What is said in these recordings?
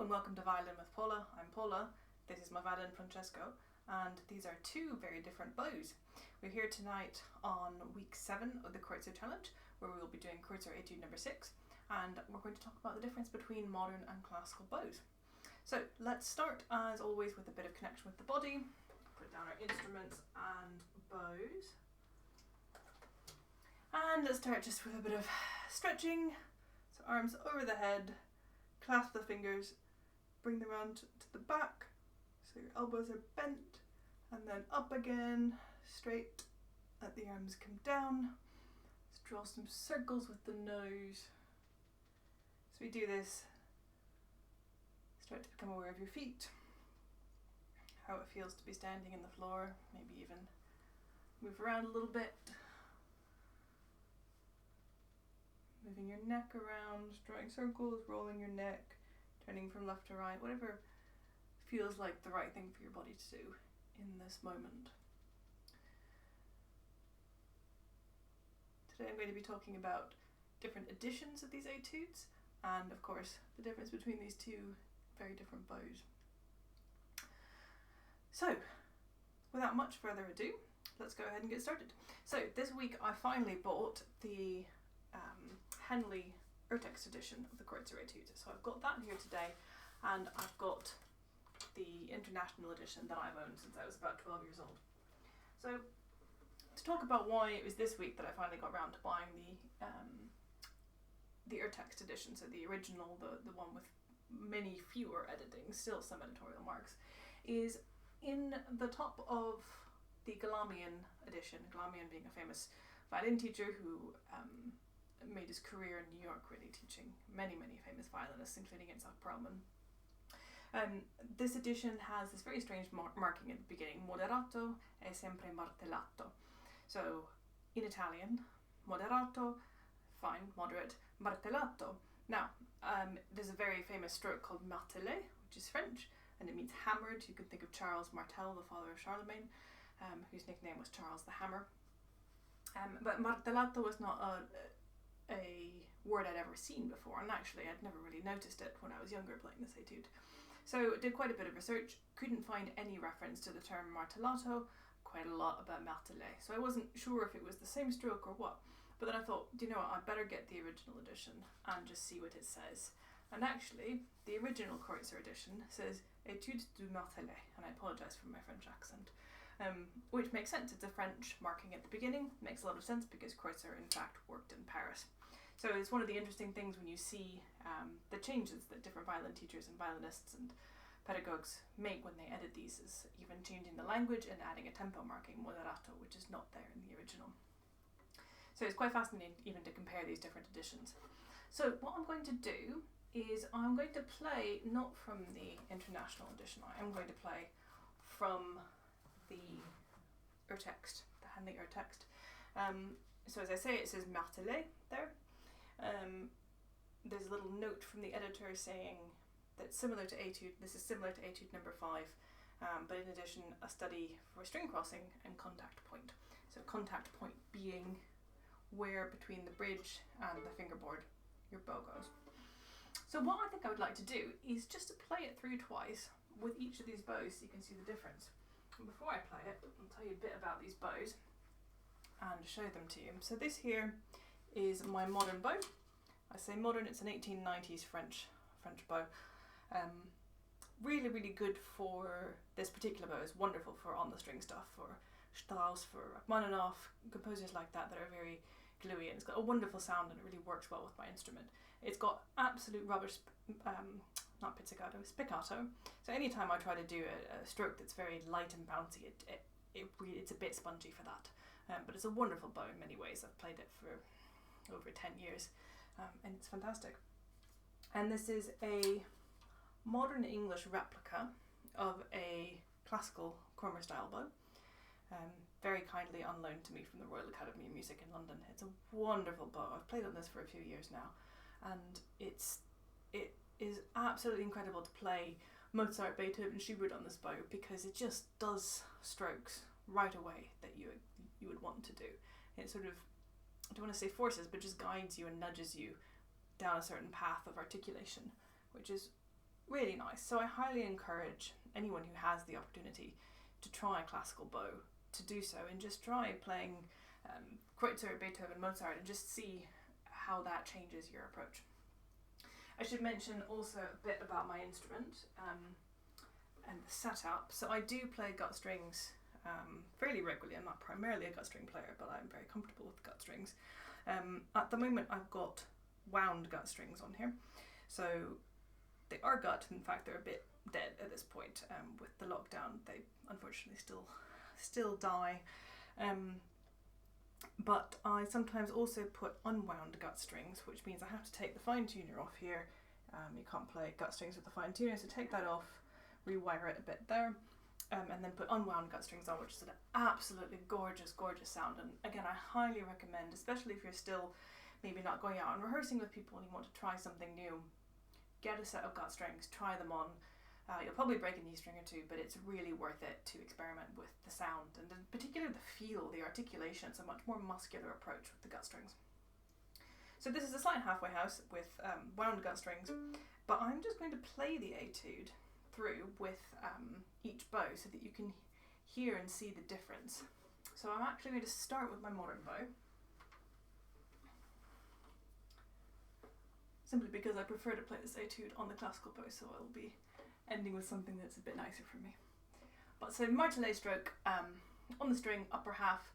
and welcome to Violin with Paula. I'm Paula, this is my violin Francesco, and these are two very different bows. We're here tonight on week 7 of the Kreutzer challenge, where we will be doing Kreutzer Etude number 6, and we're going to talk about the difference between modern and classical bows. So let's start, as always, with a bit of connection with the body. Put down our instruments and bows. And let's start just with a bit of stretching. So arms over the head, clasp the fingers, bring them around to the back, so your elbows are bent, and then up again, straight, let the arms come down. Let's draw some circles with the nose. As we do this, start to become aware of your feet, how it feels to be standing in the floor, maybe even move around a little bit. Moving your neck around, drawing circles, rolling your neck, turning from left to right, whatever feels like the right thing for your body to do in this moment. Today I'm going to be talking about different editions of these etudes and, of course, the difference between these two very different bows. So, without much further ado, let's go ahead and get started. So, this week I finally bought the Henley Urtext edition of the Kreutzer Etude. So I've got that here today, and I've got the international edition that I've owned since I was about 12 years old. So to talk about why it was this week that I finally got around to buying the Urtext edition, so the original, the one with many fewer editings, still some editorial marks, is in the top of the Galamian edition, Galamian being a famous violin teacher who made his career in New York really teaching many famous violinists, including Itzhak Perlman. This edition has this very strange marking at the beginning, moderato è sempre martellato. So in Italian, moderato, fine, moderate, martellato. Now, there's a very famous stroke called martelé, which is French, and it means hammered. You can think of Charles Martel, the father of Charlemagne, whose nickname was Charles the Hammer. But martellato was not a word I'd ever seen before, and actually I'd never really noticed it when I was younger playing this etude. So I did quite a bit of research, couldn't find any reference to the term martellato, quite a lot about martelé, so I wasn't sure if it was the same stroke or what, but then I thought, do you know what, I'd better get the original edition and just see what it says. And actually, the original Kreutzer edition says Etude du martelé, and I apologise for my French accent. Which makes sense, it's a French marking at the beginning, makes a lot of sense because Kreutzer in fact worked in Paris. So it's one of the interesting things when you see the changes that different violin teachers and violinists and pedagogues make when they edit these, is even changing the language and adding a tempo marking, moderato, which is not there in the original. So it's quite fascinating even to compare these different editions. So what I'm going to do is I'm going to play not from the international edition, I am going to play from the Urtext, the Henley Urtext. So as I say, it says martelé there. There's a little note from the editor saying that similar to Etude, this is similar to Etude number 5, but in addition a study for string crossing and contact point. So contact point being where between the bridge and the fingerboard your bow goes. So what I think I would like to do is just to play it through twice with each of these bows so you can see the difference. And before I play it, I'll tell you a bit about these bows and show them to you. So this here is my modern bow. I say modern, it's an 1890s French bow. Really good for this particular bow. It's wonderful for on the string stuff, for Strauss, for Rachmaninoff, composers like that are very gluey, and it's got a wonderful sound and it really works well with my instrument. It's got absolute rubbish, not pizzicato, spiccato. So anytime I try to do a stroke that's very light and bouncy, it's a bit spongy for that. But it's a wonderful bow in many ways. I've played it for over 10 years, and it's fantastic. And this is a modern English replica of a classical Cormer style bow, very kindly on loan to me from the Royal Academy of Music in London. It's a wonderful bow. I've played on this for a few years now, and it is absolutely incredible to play Mozart, Beethoven, Schubert on this bow, because it just does strokes right away that you would want to do. It sort of, I don't want to say forces, but just guides you and nudges you down a certain path of articulation, which is really nice. So I highly encourage anyone who has the opportunity to try classical bow to do so, and just try playing Kreutzer, Beethoven, Mozart, and just see how that changes your approach. I should mention also a bit about my instrument and the setup. So I do play gut strings fairly regularly. I'm not primarily a gut string player, but I'm very comfortable with gut strings. At the moment I've got wound gut strings on here. So they are gut, in fact they're a bit dead at this point. With the lockdown they unfortunately still die. But I sometimes also put unwound gut strings, which means I have to take the fine tuner off here. You can't play gut strings with the fine tuner, so take that off, rewire it a bit there, and then put unwound gut strings on, which is an absolutely gorgeous, gorgeous sound. And again, I highly recommend, especially if you're still maybe not going out and rehearsing with people and you want to try something new, get a set of gut strings, try them on. You'll probably break a knee string or two, but it's really worth it to experiment with the sound, and in particular the feel, the articulation. It's a much more muscular approach with the gut strings. So this is a slight halfway house with wound gut strings, but I'm just going to play the etude through with each bow so that you can hear and see the difference. So I'm actually going to start with my modern bow, simply because I prefer to play this etude on the classical bow, so I'll be ending with something that's a bit nicer for me. But so martelé stroke on the string, upper half,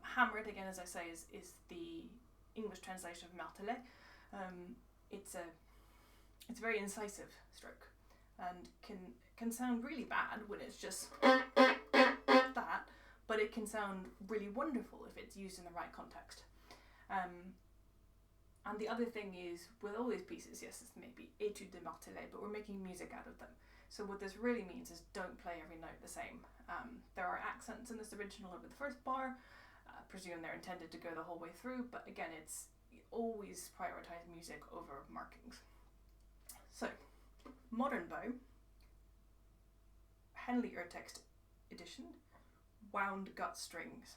hammered again, as I say, is the English translation of martelé. It's a very incisive stroke, and can sound really bad when it's just that, but it can sound really wonderful if it's used in the right context. And the other thing is, with all these pieces, yes, it's maybe etude de martelé, but we're making music out of them. So what this really means is don't play every note the same. There are accents in this original over the first bar. I presume they're intended to go the whole way through, but again, it's always prioritize music over markings. So, modern bow, Henley Urtext edition, wound gut strings.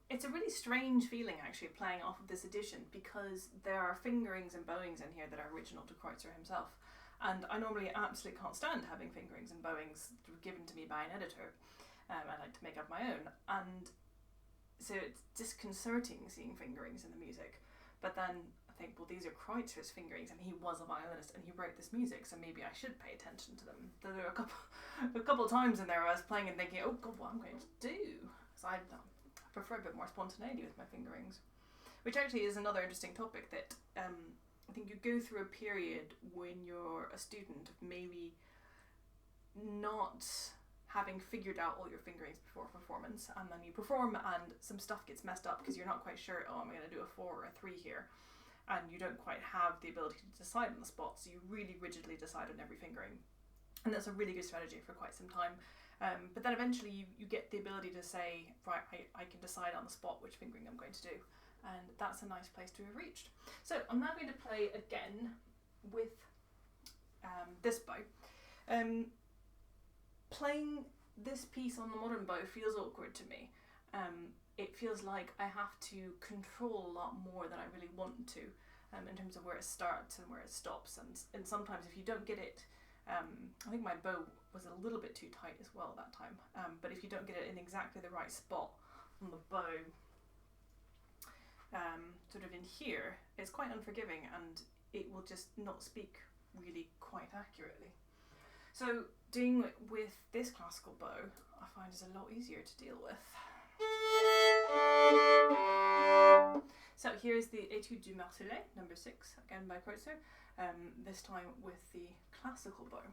it's a really strange feeling actually playing off of this edition, because there are fingerings and bowings in here that are original to Kreutzer himself. And I normally absolutely can't stand having fingerings and bowings given to me by an editor. I like to make up my own. And so it's disconcerting seeing fingerings in the music. But then I think, well, these are Kreutzer's fingerings, and he was a violinist and he wrote this music, so maybe I should pay attention to them. There were a couple of times in there where I was playing and thinking, oh God, what am I going to do? So I prefer a bit more spontaneity with my fingerings. Which actually is another interesting topic, that I think you go through a period when you're a student of maybe not having figured out all your fingerings before performance, and then you perform and some stuff gets messed up because you're not quite sure, oh, am I going to do a 4 or a 3 here? And you don't quite have the ability to decide on the spot, so you really rigidly decide on every fingering. And that's a really good strategy for quite some time. But then eventually you get the ability to say, right, I can decide on the spot which fingering I'm going to do. And that's a nice place to have reached. So I'm now going to play again with this bow. Playing this piece on the modern bow feels awkward to me. It feels like I have to control a lot more than I really want to, in terms of where it starts and where it stops. And sometimes if you don't get it, I think my bow was a little bit too tight as well that time, but if you don't get it in exactly the right spot on the bow, sort of in here, it's quite unforgiving and it will just not speak really quite accurately. So doing it with this classical bow, I find is a lot easier to deal with. So here's the Etude du martelé, number 6, again by Kreutzer, this time with the classical bow.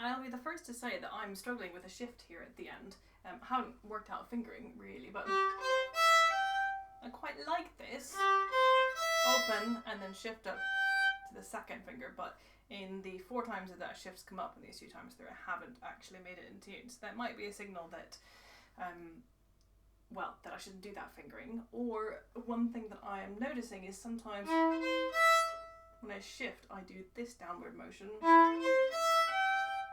I'll be the first to say that I'm struggling with a shift here at the end. I haven't worked out fingering really, but I quite like this. Open and then shift up to the second finger, but in the 4 times that shifts come up and these 2 times there, I haven't actually made it in tune. So that might be a signal that, well, that I shouldn't do that fingering. Or one thing that I am noticing is sometimes when I shift, I do this downward motion.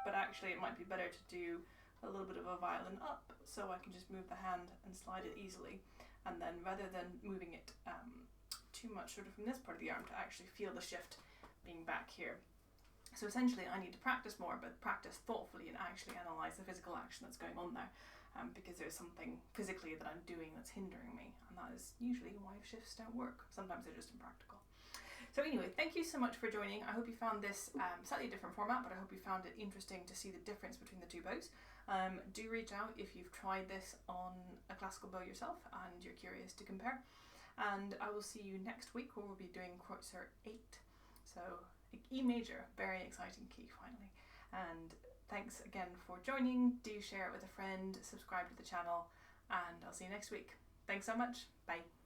But actually it might be better to do a little bit of a violin up, so I can just move the hand and slide it easily. and then rather than moving it too much sort of from this part of the arm, to actually feel the shift being back here. So essentially I need to practice more, but practice thoughtfully and actually analyse the physical action that's going on there, because there's something physically that I'm doing that's hindering me, and that is usually why shifts don't work. Sometimes they're just impractical. So anyway, thank you so much for joining. I hope you found this slightly different format, but I hope you found it interesting to see the difference between the two bows. Do reach out if you've tried this on a classical bow yourself and you're curious to compare. And I will see you next week, where we'll be doing Kreutzer 8. So E major, very exciting key finally. And thanks again for joining. Do share it with a friend, subscribe to the channel, and I'll see you next week. Thanks so much. Bye.